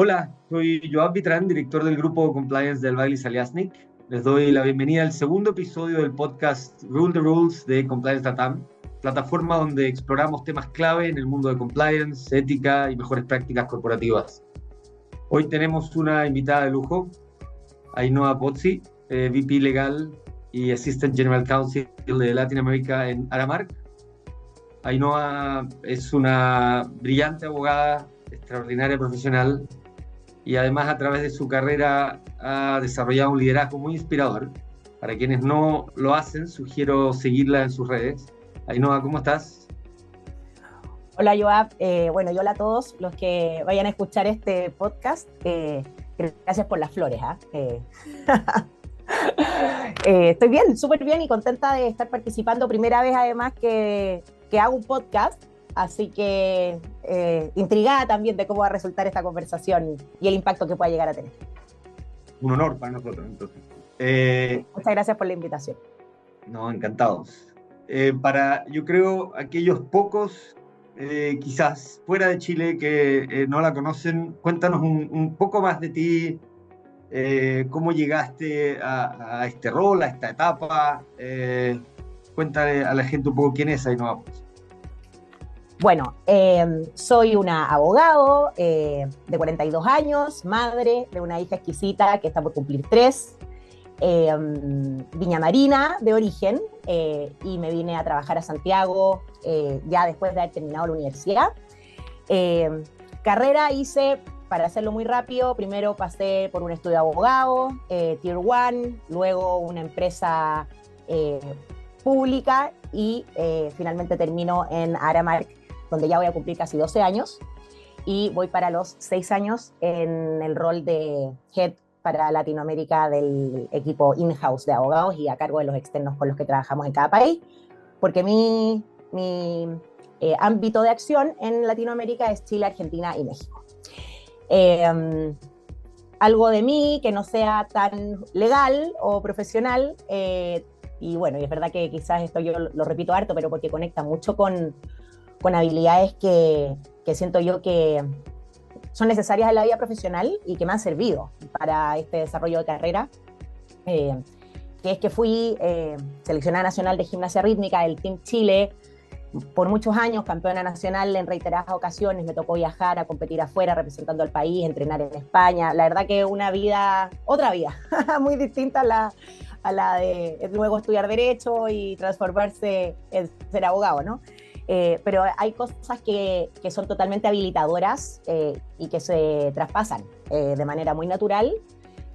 Hola, soy Joab Vitrán, director del grupo Compliance del Bailey Saliasnik. Les doy la bienvenida al segundo episodio del podcast Rule the Rules de Compliance Latam, plataforma donde exploramos temas clave en el mundo de compliance, ética y mejores prácticas corporativas. Hoy tenemos una invitada de lujo, Ainhoa Pozzi, VP Legal y Assistant General Counsel de Latinoamérica en Aramark. Ainhoa es una brillante abogada, extraordinaria profesional y además a través de su carrera ha desarrollado un liderazgo muy inspirador. Para quienes no lo hacen, sugiero seguirla en sus redes. Ainhoa, ¿cómo estás? Hola Joab, bueno, y hola a todos los que vayan a escuchar este podcast. Gracias por las flores. Estoy bien, súper bien y contenta de estar participando. Primera vez además que hago un podcast, así que intrigada también de cómo va a resultar esta conversación y el impacto que pueda llegar a tener. Un honor para nosotros, entonces. Muchas gracias por la invitación. No, encantados. Yo creo, aquellos pocos, quizás fuera de Chile, que no la conocen, cuéntanos un poco más de ti, cómo llegaste a este rol, a esta etapa. Cuéntale a la gente un poco quién es Ainhoa. Bueno, soy una abogado de 42 años, madre de una hija exquisita que está por cumplir 3, viña marina de origen, y me vine a trabajar a Santiago ya después de haber terminado la universidad. Carrera hice, para hacerlo muy rápido, primero pasé por un estudio de abogado, Tier 1, luego una empresa eh, pública y finalmente termino en Aramark, donde ya voy a cumplir casi 12 años y voy para los 6 años en el rol de Head para Latinoamérica del equipo in-house de abogados y a cargo de los externos con los que trabajamos en cada país, porque mi ámbito de acción en Latinoamérica es Chile, Argentina y México. Eh, Algo de mí que no sea tan legal o profesional, y bueno, y es verdad que quizás esto yo lo repito harto, pero porque conecta mucho con habilidades que siento yo que son necesarias en la vida profesional y que me han servido para este desarrollo de carrera, eh, que es que fui seleccionada nacional de gimnasia rítmica del Team Chile por muchos años, campeona nacional en reiteradas ocasiones. Me tocó viajar a competir afuera representando al país, entrenar en España. La verdad que una vida, otra vida, muy distinta a la de luego estudiar Derecho y transformarse en ser abogado, ¿no? Pero hay cosas que son totalmente habilitadoras y que se traspasan de manera muy natural,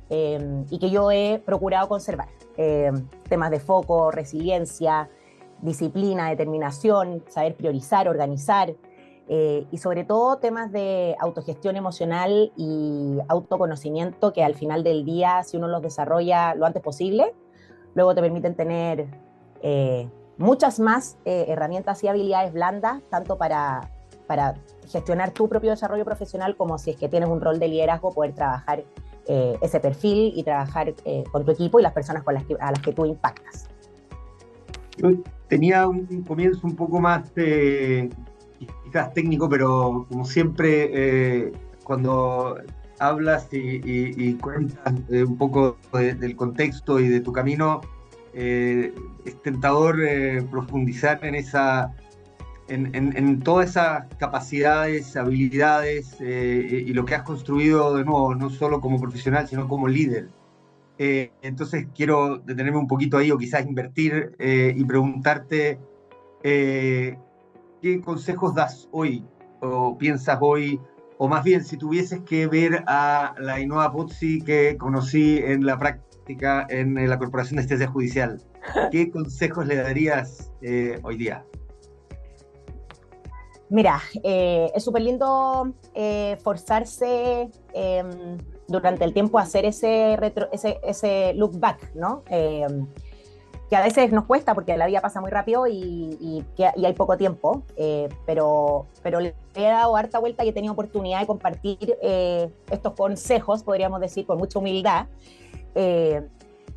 y que yo he procurado conservar. Temas de foco, resiliencia, disciplina, determinación, saber priorizar, organizar, y sobre todo temas de autogestión emocional y autoconocimiento que al final del día, si uno los desarrolla lo antes posible, luego te permiten tener muchas más herramientas y habilidades blandas, tanto para gestionar tu propio desarrollo profesional como si es que tienes un rol de liderazgo, poder trabajar ese perfil y trabajar con tu equipo y las personas a las que tú impactas. Yo tenía un comienzo un poco más quizás técnico, pero como siempre, cuando hablas y cuentas un poco del contexto y de tu camino, es tentador profundizar en todas esas capacidades, habilidades y lo que has construido de nuevo, no solo como profesional, sino como líder. Entonces quiero detenerme un poquito ahí o quizás invertir y preguntarte eh, qué consejos das hoy o piensas hoy, o más bien si tuvieses que ver a la Ainhoa Pozzi que conocí en la práctica en la Corporación de Asistencia Judicial, ¿qué consejos le darías hoy día? Mira, es súper lindo forzarse durante el tiempo a hacer ese look back, ¿no? Que a veces nos cuesta porque la vida pasa muy rápido y hay poco tiempo, pero le he dado harta vuelta y he tenido oportunidad de compartir estos consejos, podríamos decir, con mucha humildad. Eh,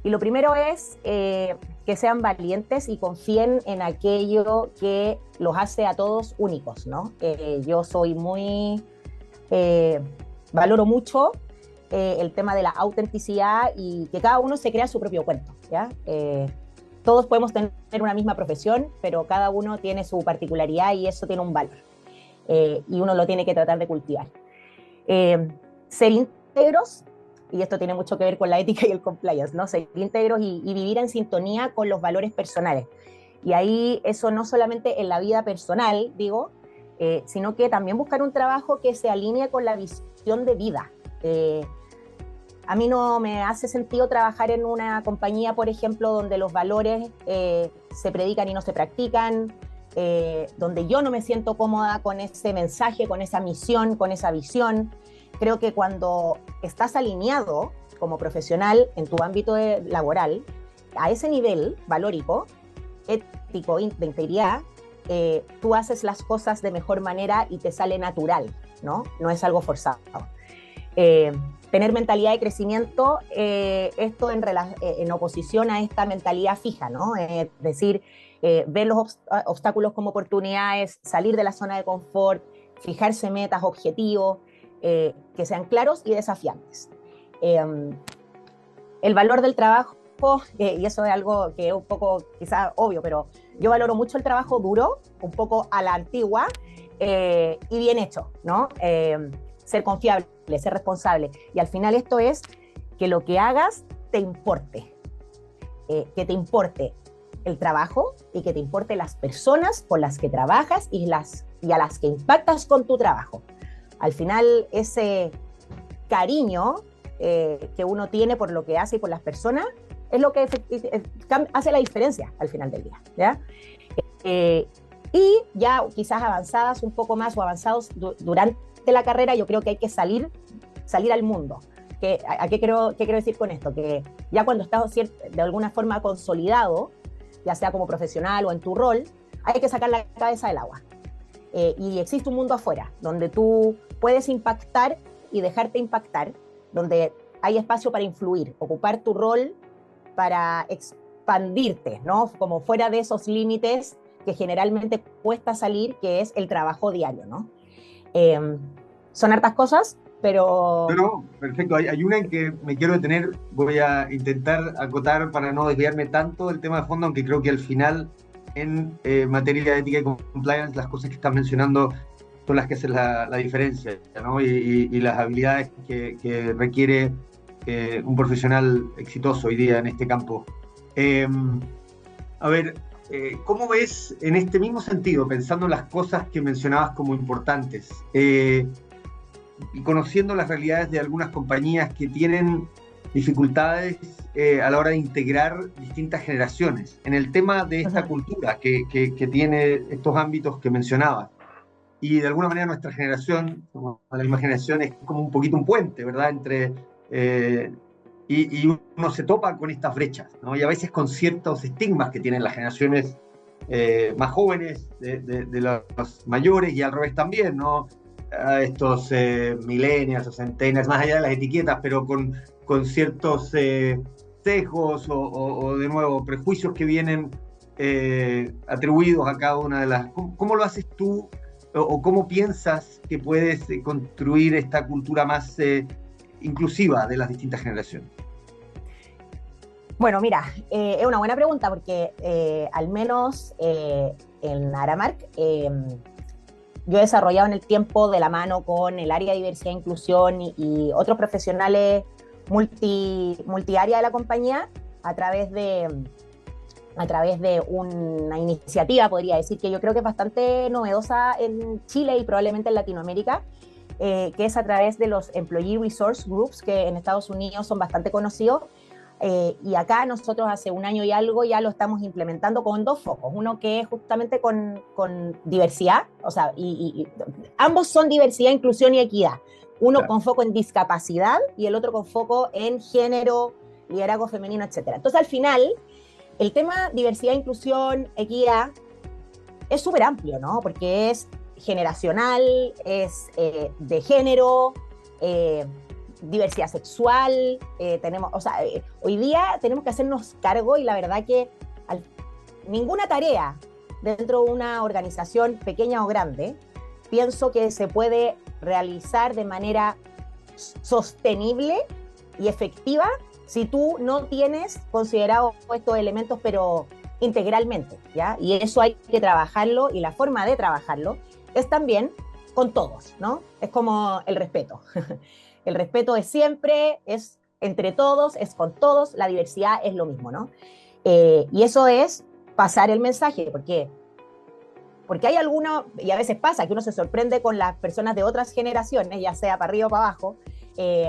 y lo primero es que sean valientes y confíen en aquello que los hace a todos únicos, ¿no? Yo soy muy valoro mucho el tema de la autenticidad y que cada uno se crea su propio cuento, ¿ya? Todos podemos tener una misma profesión, pero cada uno tiene su particularidad y eso tiene un valor. Y uno lo tiene que tratar de cultivar. Ser íntegros, y esto tiene mucho que ver con la ética y el compliance, ¿no? Ser íntegros y vivir en sintonía con los valores personales. Y ahí eso no solamente en la vida personal, digo, sino que también buscar un trabajo que se alinee con la visión de vida. A mí no me hace sentido trabajar en una compañía, por ejemplo, donde los valores se predican y no se practican, donde yo no me siento cómoda con ese mensaje, con esa misión, con esa visión. Creo que cuando estás alineado como profesional en tu ámbito laboral, a ese nivel valórico, ético, de integridad, tú haces las cosas de mejor manera y te sale natural, ¿no? No es algo forzado. Tener mentalidad de crecimiento, esto en oposición a esta mentalidad fija, ¿no? Es decir, ver los obstáculos como oportunidades, salir de la zona de confort, fijarse metas, objetivos, que sean claros y desafiantes. El valor del trabajo, y eso es algo que es un poco quizás obvio, pero yo valoro mucho el trabajo duro, un poco a la antigua, y bien hecho, ¿no? Ser confiable, ser responsable. Y al final esto es que lo que hagas te importe. Que te importe el trabajo y que te importe las personas con las que trabajas y a las que impactas con tu trabajo. Al final ese cariño que uno tiene por lo que hace y por las personas es lo que hace la diferencia al final del día, ¿ya? Y ya quizás avanzadas un poco más o avanzados durante la carrera, yo creo que hay que salir al mundo. ¿Qué quiero decir con esto? Que ya cuando estás de alguna forma consolidado, ya sea como profesional o en tu rol, hay que sacar la cabeza del agua. Y existe un mundo afuera, donde tú puedes impactar y dejarte impactar, donde hay espacio para influir, ocupar tu rol para expandirte, ¿no? Como fuera de esos límites que generalmente cuesta salir, que es el trabajo diario, ¿no? Son hartas cosas, pero... No, perfecto. Hay una en que me quiero detener. Voy a intentar acotar para no desviarme tanto del tema de fondo, aunque creo que al final, en materia de ética y compliance, las cosas que estás mencionando son las que hacen la diferencia, ¿no? Y las habilidades que requiere un profesional exitoso hoy día en este campo. A ver, ¿cómo ves en este mismo sentido, pensando en las cosas que mencionabas como importantes, y conociendo las realidades de algunas compañías que tienen dificultades a la hora de integrar distintas generaciones, en el tema de esta cultura que tiene estos ámbitos que mencionabas? Y de alguna manera nuestra generación, la misma generación, es como un poquito un puente, ¿verdad? Y uno se topa con estas brechas, ¿no? Y a veces con ciertos estigmas que tienen las generaciones más jóvenes de los mayores, y al revés también, ¿no? A estos millennials o centennials, más allá de las etiquetas, pero con ciertos sesgos o de nuevo prejuicios que vienen atribuidos a cada una de las... ¿Cómo lo haces tú o cómo piensas que puedes construir esta cultura más inclusiva de las distintas generaciones? Bueno, mira, es una buena pregunta porque al menos en Aramark yo he desarrollado en el tiempo de la mano con el área de diversidad e inclusión y otros profesionales multiárea de la compañía a través de una iniciativa, podría decir, que yo creo que es bastante novedosa en Chile y probablemente en Latinoamérica, que es a través de los Employee Resource Groups, que en Estados Unidos son bastante conocidos. Y acá nosotros hace un año y algo ya lo estamos implementando con dos focos. Uno que es justamente con diversidad, o sea, y ambos son diversidad, inclusión y equidad. Uno claro, con foco en discapacidad y el otro con foco en género, liderazgo femenino, etc. Entonces, al final, el tema diversidad, inclusión, equidad es súper amplio, ¿no? Porque es generacional, es de género, diversidad sexual, hoy día tenemos que hacernos cargo y la verdad que ninguna tarea dentro de una organización pequeña o grande pienso que se puede realizar de manera sostenible y efectiva si tú no tienes considerado estos elementos, pero integralmente, ¿ya? Y eso hay que trabajarlo, y la forma de trabajarlo es también con todos, ¿no? Es como el respeto. El respeto es siempre, es entre todos, es con todos, la diversidad es lo mismo, ¿no? Y eso es pasar el mensaje, porque hay algunos, y a veces pasa que uno se sorprende con las personas de otras generaciones, ya sea para arriba o para abajo,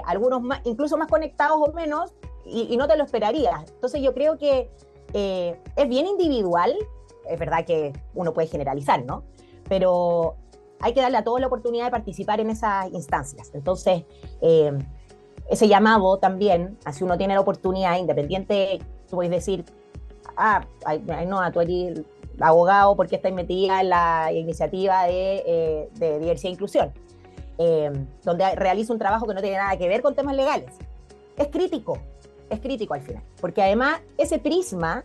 algunos más, incluso más conectados o menos, y no te lo esperarías. Entonces yo creo que es bien individual, es verdad que uno puede generalizar, ¿no? Pero hay que darle a todos la oportunidad de participar en esas instancias. Entonces, ese llamado también, así uno tiene la oportunidad, independiente, tú puedes decir, no, tú eres abogado porque estáis metida en la iniciativa de diversidad e inclusión, donde realiza un trabajo que no tiene nada que ver con temas legales. Es crítico al final, porque además ese prisma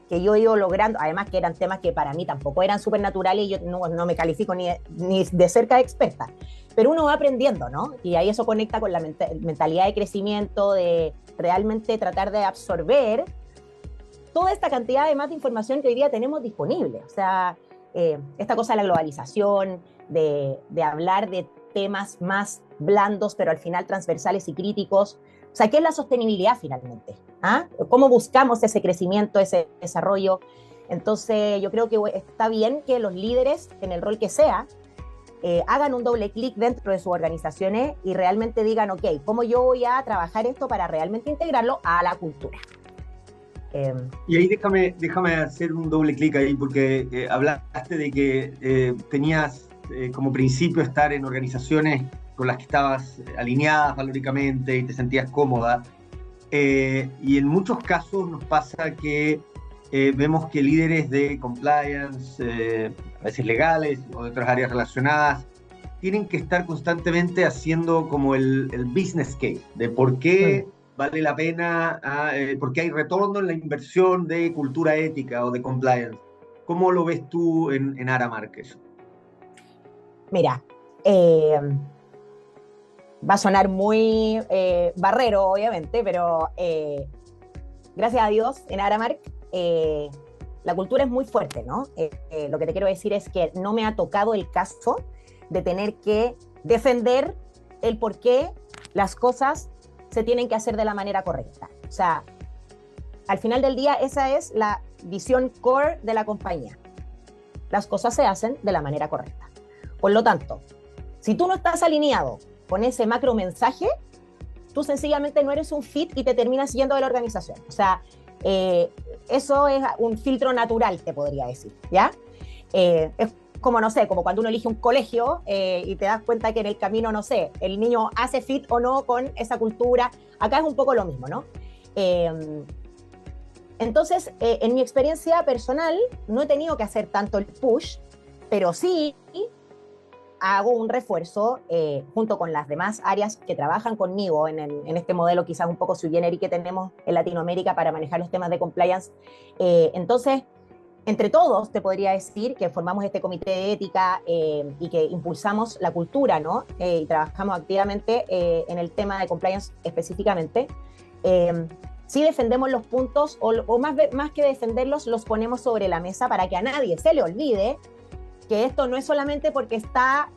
que yo he ido logrando, además que eran temas que para mí tampoco eran súper naturales y yo no me califico ni de cerca de experta, pero uno va aprendiendo, ¿no? Y ahí eso conecta con la mentalidad de crecimiento, de realmente tratar de absorber toda esta cantidad de más de información que hoy día tenemos disponible. O sea, esta cosa de la globalización, de hablar de temas más blandos, pero al final transversales y críticos. O sea, ¿qué es la sostenibilidad finalmente? ¿Ah? ¿Cómo buscamos ese crecimiento, ese desarrollo? Entonces, yo creo que está bien que los líderes, en el rol que sea, hagan un doble clic dentro de sus organizaciones y realmente digan, ok, ¿cómo yo voy a trabajar esto para realmente integrarlo a la cultura? Y ahí déjame hacer un doble clic ahí, porque hablaste de que tenías como principio estar en organizaciones con las que estabas alineadas valóricamente y te sentías cómoda. Y en muchos casos nos pasa que vemos que líderes de compliance, a veces legales o de otras áreas relacionadas, tienen que estar constantemente haciendo como el business case de por qué vale la pena, por qué hay retorno en la inversión de cultura ética o de compliance. ¿Cómo lo ves tú en Aramark eso? Mira, va a sonar muy barrero, obviamente, pero gracias a Dios, en Aramark, la cultura es muy fuerte, ¿no? Lo que te quiero decir es que no me ha tocado el caso de tener que defender el por qué las cosas se tienen que hacer de la manera correcta. O sea, al final del día, esa es la visión core de la compañía. Las cosas se hacen de la manera correcta. Por lo tanto, si tú no estás alineado con ese macro mensaje, tú sencillamente no eres un fit y te terminas yendo de la organización. O sea, eso es un filtro natural, te podría decir, ¿ya? Es como, no sé, como cuando uno elige un colegio y te das cuenta que en el camino, no sé, el niño hace fit o no con esa cultura. Acá es un poco lo mismo, ¿no? Entonces, en mi experiencia personal, no he tenido que hacer tanto el push, pero sí hago un refuerzo junto con las demás áreas que trabajan conmigo en este modelo quizás un poco sui generis que tenemos en Latinoamérica para manejar los temas de compliance. Entonces, entre todos te podría decir que formamos este comité de ética y que impulsamos la cultura, ¿no? Y trabajamos activamente en el tema de compliance específicamente. Sí defendemos los puntos, o más que defenderlos, los ponemos sobre la mesa para que a nadie se le olvide que esto no es solamente porque está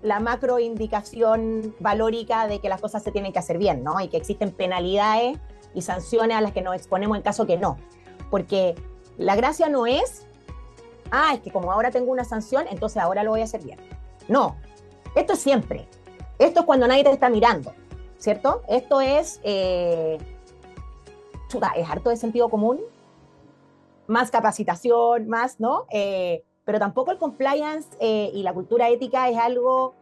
la macroindicación valórica de que las cosas se tienen que hacer bien, ¿no? Y que existen penalidades y sanciones a las que nos exponemos en caso que no. Porque la gracia no es, es que como ahora tengo una sanción, entonces ahora lo voy a hacer bien. No, esto es siempre. Esto es cuando nadie te está mirando, ¿cierto? Esto es, es harto de sentido común, más capacitación, más, ¿no? Pero tampoco el compliance y la cultura ética es algo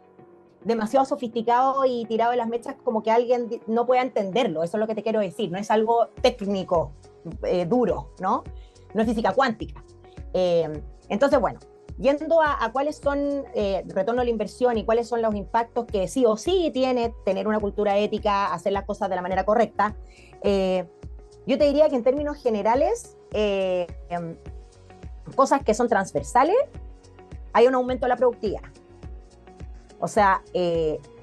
demasiado sofisticado y tirado de las mechas como que alguien no pueda entenderlo. Eso es lo que te quiero decir. No es algo técnico, duro, ¿no? No es física cuántica. Entonces, bueno, yendo a cuáles son retorno a la inversión y cuáles son los impactos que sí o sí tiene tener una cultura ética, hacer las cosas de la manera correcta, yo te diría que en términos generales, cosas que son transversales, hay un aumento de la productividad. O sea,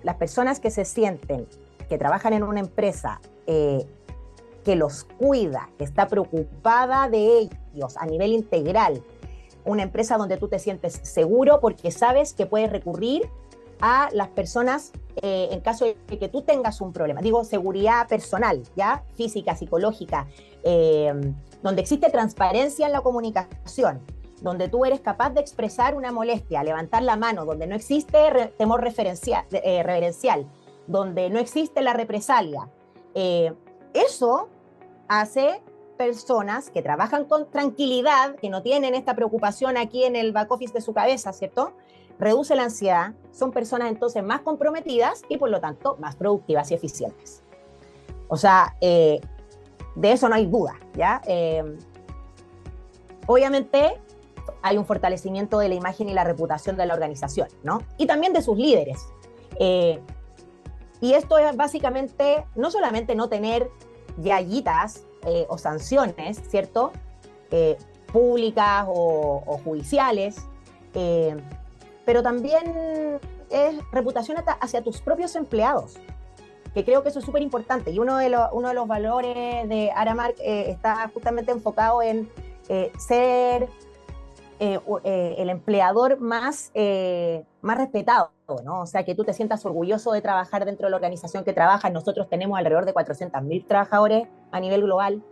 las personas que se sienten, que trabajan en una empresa que los cuida, que está preocupada de ellos a nivel integral, una empresa donde tú te sientes seguro porque sabes que puedes recurrir a las personas en caso de que tú tengas un problema. Digo, seguridad personal, ¿ya? Física, psicológica, donde existe transparencia en la comunicación, donde tú eres capaz de expresar una molestia, levantar la mano, donde no existe temor reverencial, donde no existe la represalia. Eso hace personas que trabajan con tranquilidad, que no tienen esta preocupación aquí en el back office de su cabeza, ¿cierto? Reduce la ansiedad, son personas entonces más comprometidas y por lo tanto más productivas y eficientes. O sea, de eso no hay duda, ¿ya? Obviamente hay un fortalecimiento de la imagen y la reputación de la organización, ¿no? Y también de sus líderes. Y esto es básicamente no solamente no tener yayitas o sanciones, ¿cierto? Públicas o judiciales, pero también es reputación hacia tus propios empleados, que creo que eso es súper importante. Y uno de los valores de Aramark está justamente enfocado en ser el empleador más respetado, ¿no? O sea, que tú te sientas orgulloso de trabajar dentro de la organización que trabajas. Nosotros tenemos alrededor de 400.000 trabajadores a nivel global.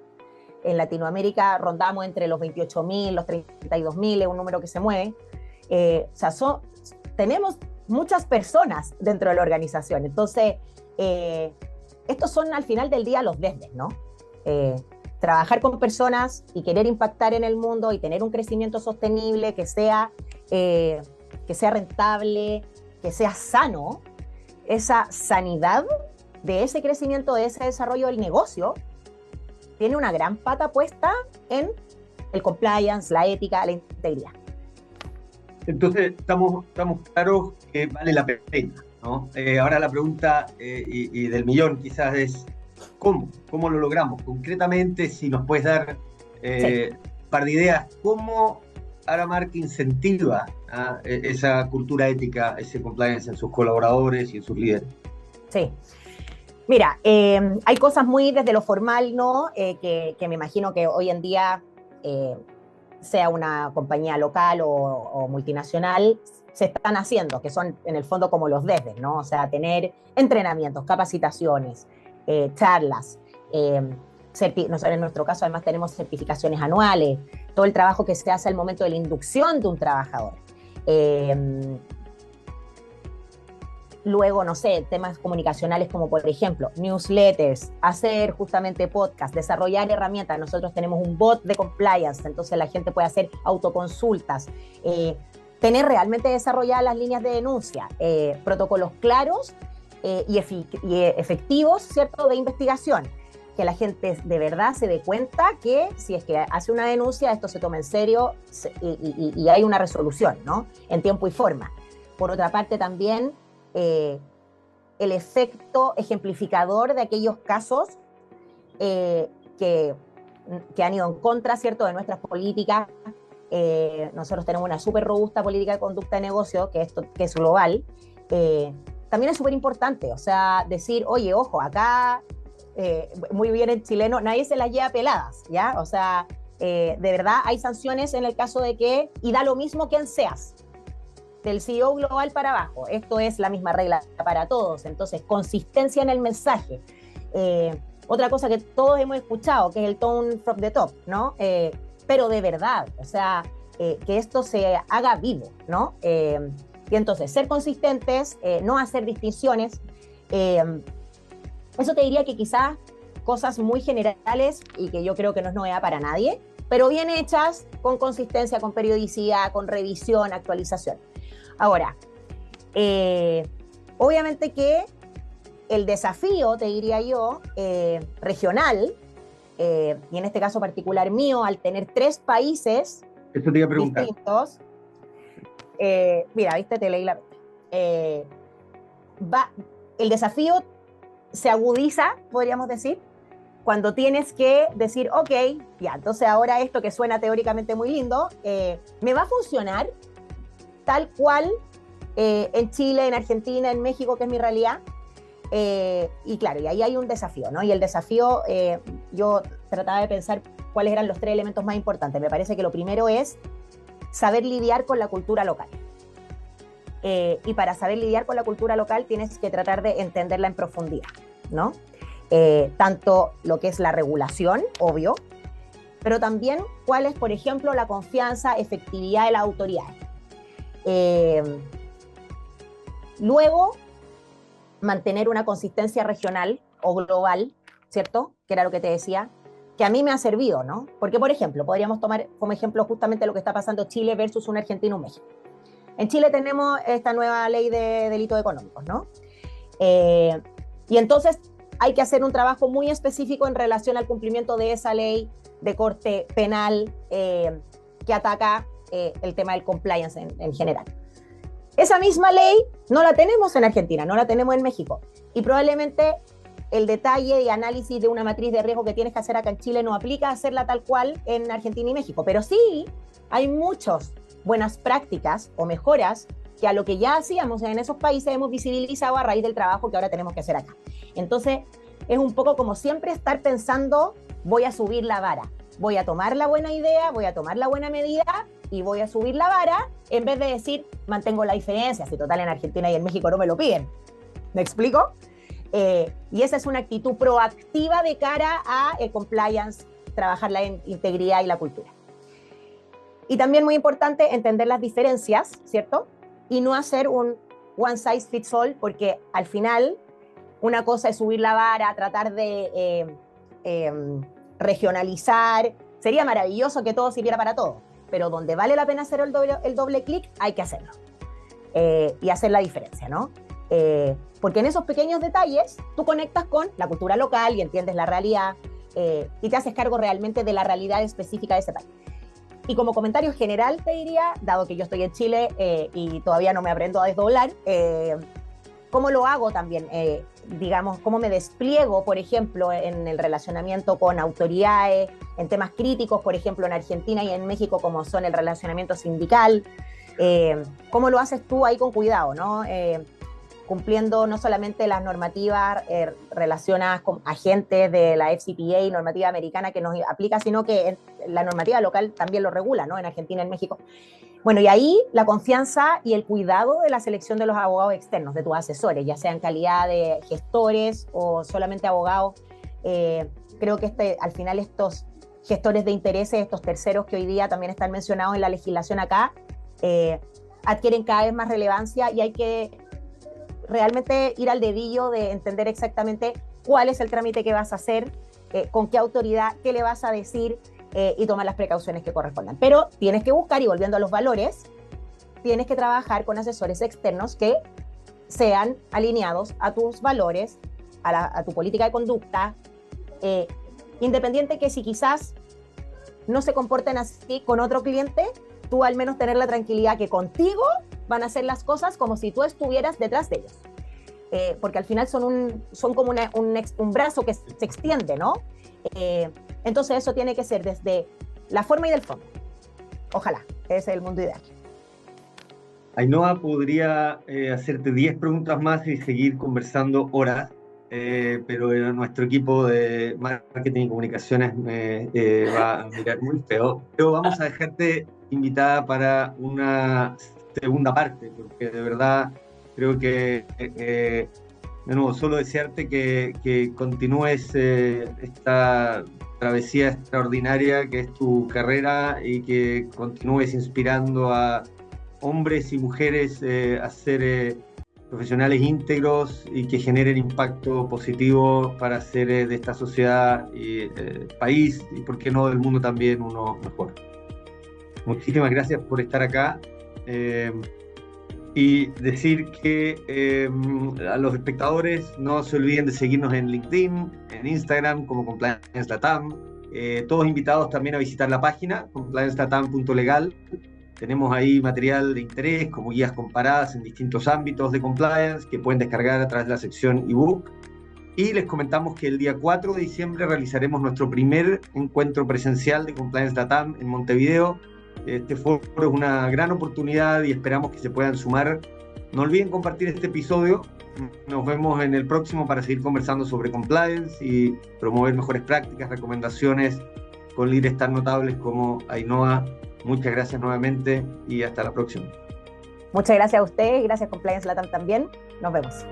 En Latinoamérica rondamos entre los 28.000, los 32.000, es un número que se mueve. O sea, tenemos muchas personas dentro de la organización. Entonces, estos son al final del día los desdes, ¿no? Trabajar con personas y querer impactar en el mundo y tener un crecimiento sostenible que sea rentable, que sea sano, esa sanidad de ese crecimiento, de ese desarrollo del negocio, tiene una gran pata puesta en el compliance, la ética, la integridad. Entonces, estamos claros que vale la pena, ¿no? Ahora la pregunta y del millón quizás es ¿cómo lo logramos? Concretamente, si nos puedes dar un par de ideas, ¿cómo Aramark incentiva esa cultura ética, ese compliance en sus colaboradores y en sus líderes? Sí. Mira, hay cosas muy desde lo formal, ¿no? Que me imagino que hoy en día, sea una compañía local o multinacional, se están haciendo, que son en el fondo como los desdes, ¿no? O sea, tener entrenamientos, capacitaciones, charlas. Nosotros en nuestro caso además tenemos certificaciones anuales, todo el trabajo que se hace al momento de la inducción de un trabajador. Luego, no sé, temas comunicacionales como por ejemplo newsletters, hacer justamente podcast, desarrollar herramientas. Nosotros tenemos un bot de compliance, entonces la gente puede hacer autoconsultas, tener realmente desarrolladas las líneas de denuncia, protocolos claros y efectivos, ¿cierto?, de investigación, que la gente de verdad se dé cuenta que si es que hace una denuncia, esto se toma en serio y hay una resolución, ¿no?, en tiempo y forma. Por otra parte también el efecto ejemplificador de aquellos casos que han ido en contra, ¿cierto?, de nuestras políticas. Nosotros tenemos una súper robusta política de conducta de negocio, que es global. También es súper importante, o sea, decir, oye, ojo, acá, muy bien en chileno, nadie se las lleva peladas, ¿ya? O sea, de verdad hay sanciones en el caso de que, y da lo mismo quién seas, del CEO global para abajo, esto es la misma regla para todos. Entonces, consistencia en el mensaje. Otra cosa que todos hemos escuchado, que es el tone from the top, ¿no? Pero de verdad, o sea, que esto se haga vivo, ¿no? Y entonces, ser consistentes, no hacer distinciones. Eso te diría que quizás cosas muy generales y que yo creo que no es novedad para nadie, pero bien hechas, con consistencia, con periodicidad, con revisión, actualización. Ahora, obviamente que el desafío, te diría yo, regional, y en este caso particular mío, al tener 3 países distintos, mira, viste, te leí la el desafío se agudiza, podríamos decir, cuando tienes que decir, ok, ya, entonces ahora esto que suena teóricamente muy lindo, me va a funcionar tal cual en Chile, en Argentina, en México, que es mi realidad. Y claro, y ahí hay un desafío, ¿no? Y el desafío, yo trataba de pensar cuáles eran los 3 elementos más importantes. Me parece que lo primero es saber lidiar con la cultura local. Y para saber lidiar con la cultura local tienes que tratar de entenderla en profundidad, ¿no? Tanto lo que es la regulación, obvio, pero también cuál es, por ejemplo, la confianza, efectividad de las autoridades. Luego, mantener una consistencia regional o global, ¿cierto? Que era lo que te decía, que a mí me ha servido, ¿no? Porque, por ejemplo, podríamos tomar como ejemplo justamente lo que está pasando Chile versus un Argentina y un México. En Chile tenemos esta nueva ley de delitos económicos, ¿no? Y entonces hay que hacer un trabajo muy específico en relación al cumplimiento de esa ley de corte penal que ataca el tema del compliance en general. Esa misma ley no la tenemos en Argentina, no la tenemos en México. Y probablemente el detalle y análisis de una matriz de riesgo que tienes que hacer acá en Chile no aplica a hacerla tal cual en Argentina y México. Pero sí hay muchas buenas prácticas o mejoras que a lo que ya hacíamos en esos países hemos visibilizado a raíz del trabajo que ahora tenemos que hacer acá. Entonces, es un poco como siempre estar pensando, voy a subir la vara, voy a tomar la buena idea, voy a tomar la buena medida y voy a subir la vara, en vez de decir, mantengo la diferencia, si total en Argentina y en México no me lo piden. ¿Me explico? Y esa es una actitud proactiva de cara a el compliance, trabajar la integridad y la cultura. Y también muy importante entender las diferencias, ¿cierto? Y no hacer un one size fits all, porque al final una cosa es subir la vara, tratar de regionalizar. Sería maravilloso que todo sirviera para todo, pero donde vale la pena hacer el doble clic, hay que hacerlo. Y hacer la diferencia, ¿no? Porque en esos pequeños detalles tú conectas con la cultura local y entiendes la realidad y te haces cargo realmente de la realidad específica de ese país. Y como comentario general te diría, dado que yo estoy en Chile y todavía no me aprendo a desdoblar, ¿cómo lo hago también? Digamos, cómo me despliego, por ejemplo, en el relacionamiento con autoridades, en temas críticos, por ejemplo, en Argentina y en México, como son el relacionamiento sindical. ¿Cómo lo haces tú ahí con cuidado, ¿no? Cumpliendo no solamente las normativas relacionadas con agentes de la FCPA, normativa americana que nos aplica, sino que la normativa local también lo regula, ¿no? En Argentina y en México. Bueno, y ahí la confianza y el cuidado de la selección de los abogados externos, de tus asesores, ya sea en calidad de gestores o solamente abogados. Creo que al final estos gestores de intereses, estos terceros que hoy día también están mencionados en la legislación acá, adquieren cada vez más relevancia y hay que realmente ir al dedillo de entender exactamente cuál es el trámite que vas a hacer, con qué autoridad, qué le vas a decir y tomar las precauciones que correspondan. Pero tienes que buscar, y volviendo a los valores, tienes que trabajar con asesores externos que sean alineados a tus valores, a tu política de conducta, independiente que si quizás no se comporten así con otro cliente, tú al menos tener la tranquilidad que contigo van a hacer las cosas como si tú estuvieras detrás de ellos. Porque al final son como un brazo que se extiende, ¿no? Entonces eso tiene que ser desde la forma y del fondo. Ojalá, ese es el mundo ideal. Ainhoa, podría hacerte 10 preguntas más y seguir conversando horas, pero nuestro equipo de marketing y comunicaciones va a mirar muy feo. Pero vamos a dejarte invitada para una segunda parte, porque de verdad creo que, de nuevo, solo desearte que continúes esta travesía extraordinaria que es tu carrera y que continúes inspirando a hombres y mujeres a ser profesionales íntegros y que generen impacto positivo para hacer de esta sociedad y país y, por qué no, del mundo también uno mejor. Muchísimas gracias por estar acá. Y decir que a los espectadores no se olviden de seguirnos en LinkedIn, en Instagram como Compliance Latam. Todos invitados también a visitar la página compliancelatam.legal. Tenemos ahí material de interés como guías comparadas en distintos ámbitos de compliance que pueden descargar a través de la sección ebook. Y les comentamos que el día 4 de diciembre realizaremos nuestro primer encuentro presencial de Compliance Latam en Montevideo. Este foro es una gran oportunidad y esperamos que se puedan sumar No olviden compartir este episodio. Nos vemos en el próximo para seguir conversando sobre compliance y promover mejores prácticas, recomendaciones con líderes tan notables como Ainhoa. Muchas gracias nuevamente y hasta la próxima. Muchas gracias a ustedes, gracias Compliance Latam también. Nos vemos.